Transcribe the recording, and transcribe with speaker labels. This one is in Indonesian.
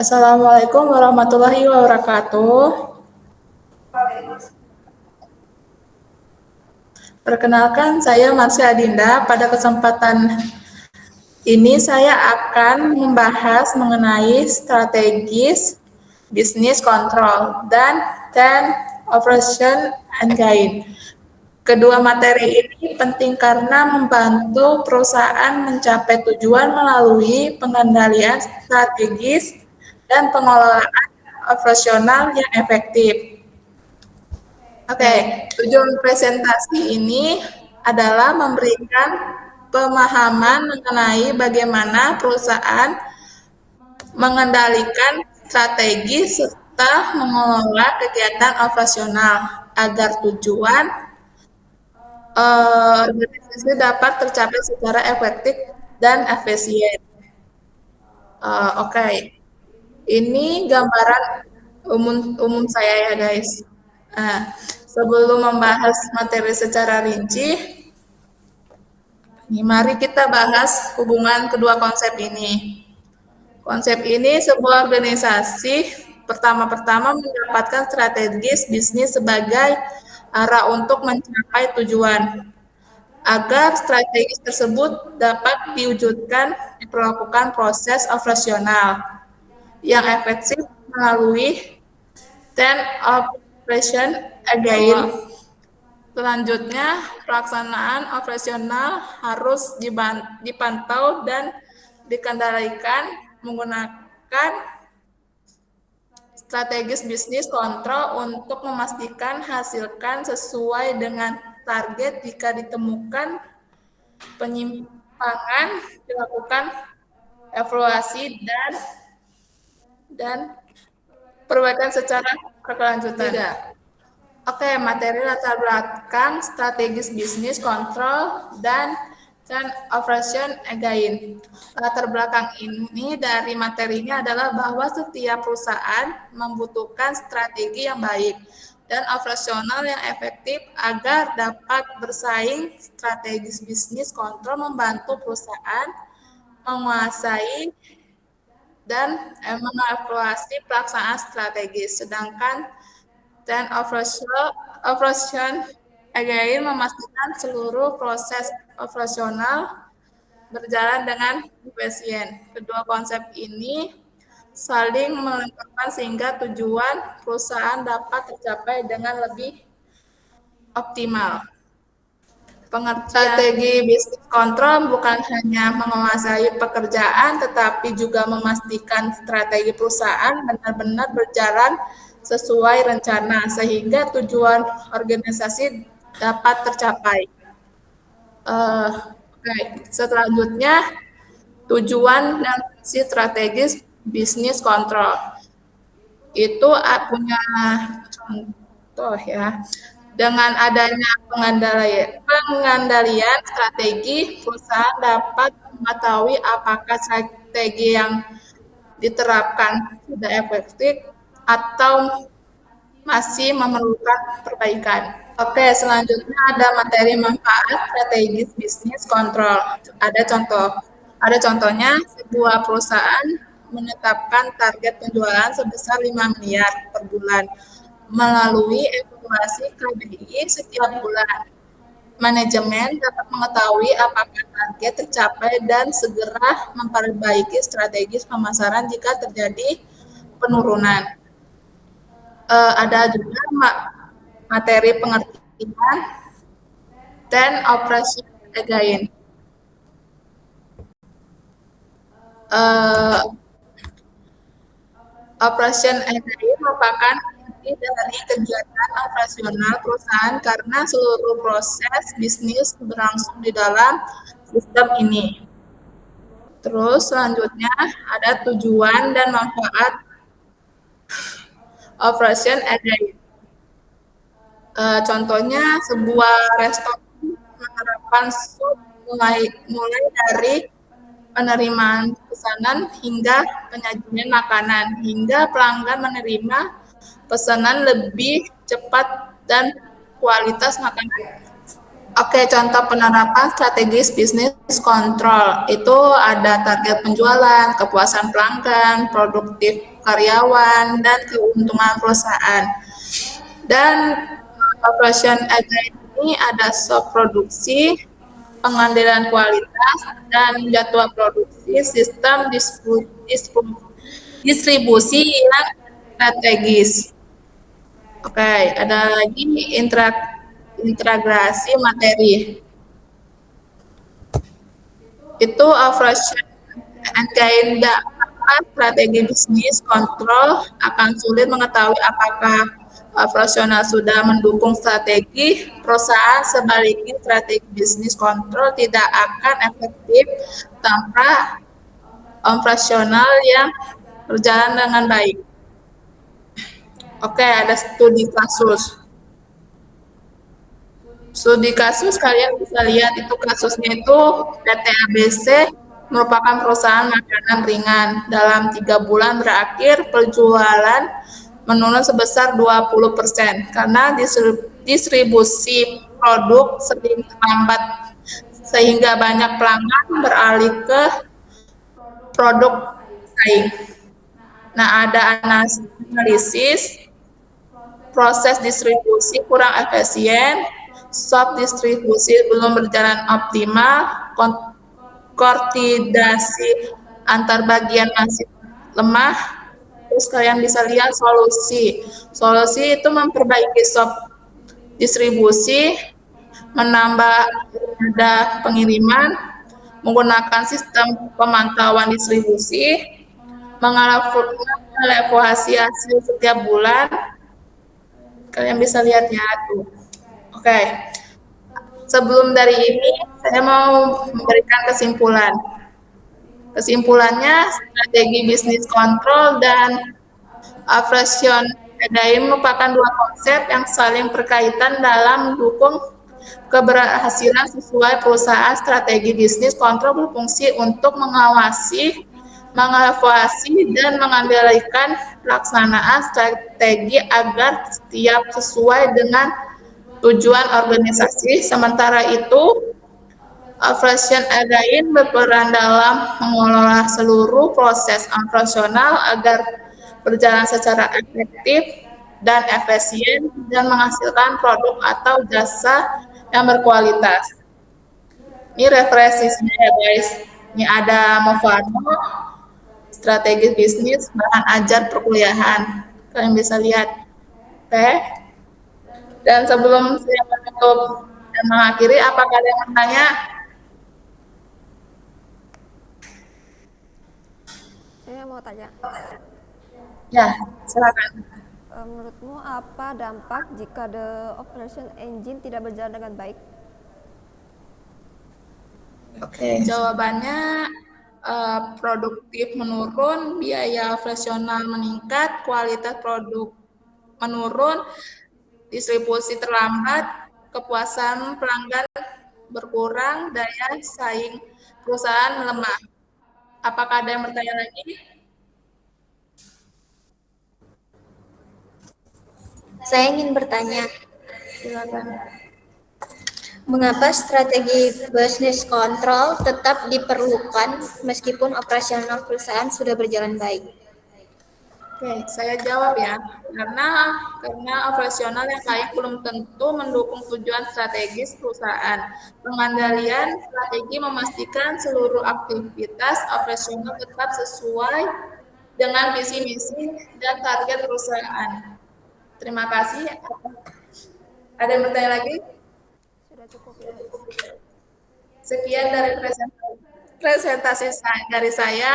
Speaker 1: Assalamualaikum warahmatullahi wabarakatuh. Perkenalkan, saya Marsha Adinda. Pada kesempatan ini saya akan membahas mengenai strategis bisnis kontrol dan operation and gain. Kedua materi ini penting karena membantu perusahaan mencapai tujuan melalui pengendalian strategis dan pengelolaan operasional yang efektif. Oke, tujuan presentasi ini adalah memberikan pemahaman mengenai bagaimana perusahaan mengendalikan strategi serta mengelola kegiatan operasional agar tujuan organisasi dapat tercapai secara efektif dan efisien. Oke. Ini gambaran umum saya ya guys. Sebelum membahas materi secara rinci, mari kita bahas hubungan kedua konsep ini. Konsep ini sebuah organisasi pertama-tama mendapatkan strategis bisnis sebagai arah untuk mencapai tujuan. Agar strategi tersebut dapat diwujudkan, diperlakukan proses operasional yang efektif melalui operation again. Selanjutnya, pelaksanaan operasional harus dipantau dan dikendalikan menggunakan strategis bisnis kontrol untuk memastikan hasilkan sesuai dengan target. Jika ditemukan penyimpangan, dilakukan evaluasi dan perbaikan secara berkelanjutan. Oke, materi latar belakang strategis bisnis kontrol dan operation again. Latar belakang ini dari materinya adalah bahwa setiap perusahaan membutuhkan strategi yang baik dan operasional yang efektif agar dapat bersaing. Strategis bisnis kontrol membantu perusahaan menguasai dan mengevaluasi pelaksanaan strategis, sedangkan operation again memastikan seluruh proses operasional berjalan dengan efisien. Kedua konsep ini saling melengkapi sehingga tujuan perusahaan dapat tercapai dengan lebih optimal. Pengertian strategi bisnis kontrol bukan hanya menguasai pekerjaan, tetapi juga memastikan strategi perusahaan benar-benar berjalan sesuai rencana, sehingga tujuan organisasi dapat tercapai. Selanjutnya, tujuan dan fungsi strategis bisnis kontrol. Itu punya contoh ya. Dengan adanya pengandalian strategi, perusahaan dapat mengetahui apakah strategi yang diterapkan sudah efektif atau masih memerlukan perbaikan. Oke, selanjutnya ada materi manfaat strategis bisnis kontrol. Ada contohnya, sebuah perusahaan menetapkan target penjualan sebesar 5 miliar per bulan melalui evaluasi KPI setiap bulan. Manajemen dapat mengetahui apakah target tercapai dan segera memperbaiki strategi pemasaran jika terjadi penurunan. Ada juga materi pengertian dan operation again. Operation again merupakan inti dari kegiatan operasional perusahaan karena seluruh proses bisnis berlangsung di dalam sistem ini. Terus selanjutnya ada tujuan dan manfaat operation again. Contohnya sebuah restoran menerapkan mulai dari penerimaan pesanan hingga penyajian makanan, hingga pelanggan menerima pesanan lebih cepat dan kualitas makanan. Oke, contoh penerapan strategis bisnis kontrol itu ada target penjualan, kepuasan pelanggan, karyawan, dan keuntungan perusahaan. Dan operation agile ini ada sub produksi, pengendalian kualitas, dan jadwal produksi, sistem distribusi yang strategis. Oke, ada lagi integrasi materi. Itu operation agenda strategi bisnis kontrol akan sulit mengetahui apakah operasional sudah mendukung strategi perusahaan. Sebaliknya, strategi bisnis kontrol tidak akan efektif tanpa operasional yang berjalan dengan baik. Oke, ada studi kasus. Studi kasus kalian bisa lihat itu kasusnya itu PT ABC merupakan perusahaan makanan ringan. Dalam 3 bulan berakhir penjualan menurun sebesar 20% karena distribusi produk sering terlambat sehingga banyak pelanggan beralih ke produk saing. Nah, ada analisis proses distribusi kurang efisien, sub distribusi belum berjalan optimal, koordinasi antar bagian masih lemah. Terus kalian bisa lihat solusi. Solusi itu memperbaiki sub distribusi, menambah ada pengiriman, menggunakan sistem pemantauan distribusi, mengevaluasi hasil setiap bulan. Kalian bisa lihat ya tuh. Oke. Sebelum dari ini, saya mau memberikan kesimpulan. Kesimpulannya, strategi bisnis kontrol dan operation agile merupakan dua konsep yang saling berkaitan dalam mendukung keberhasilan sesuai perusahaan. Strategi bisnis kontrol berfungsi untuk mengawasi, mengevaluasi, dan mengendalikan pelaksanaan strategi agar setiap sesuai dengan tujuan organisasi. Sementara itu, operation agile berperan dalam mengelola seluruh proses operasional agar berjalan secara efektif dan efisien dan menghasilkan produk atau jasa yang berkualitas. Ini referensinya ya guys. Ini ada Movano, strategi bisnis, bahan ajar perkuliahan. Kalian bisa lihat. Oke. Dan sebelum saya menutup dan mengakhiri, apakah ada yang bertanya?
Speaker 2: Saya mau tanya.
Speaker 1: Ya, silakan.
Speaker 2: Menurutmu apa dampak jika the operation engine tidak berjalan dengan baik?
Speaker 1: Oke, jawabannya produktif menurun, biaya operasional meningkat, kualitas produk menurun, distribusi terlambat, kepuasan pelanggan berkurang, daya saing perusahaan melemah. Apakah ada yang bertanya lagi?
Speaker 3: Saya ingin bertanya,
Speaker 1: Silakan.
Speaker 3: mengapa strategi business control tetap diperlukan meskipun operasional perusahaan sudah berjalan baik?
Speaker 1: Oke, saya jawab ya. Karena operasional yang baik belum tentu mendukung tujuan strategis perusahaan. Pengendalian strategi memastikan seluruh aktivitas operasional tetap sesuai dengan visi misi dan target perusahaan. Terima kasih. Ada yang bertanya lagi?
Speaker 2: Sudah cukup ya.
Speaker 1: Sekian dari presentasi dari saya.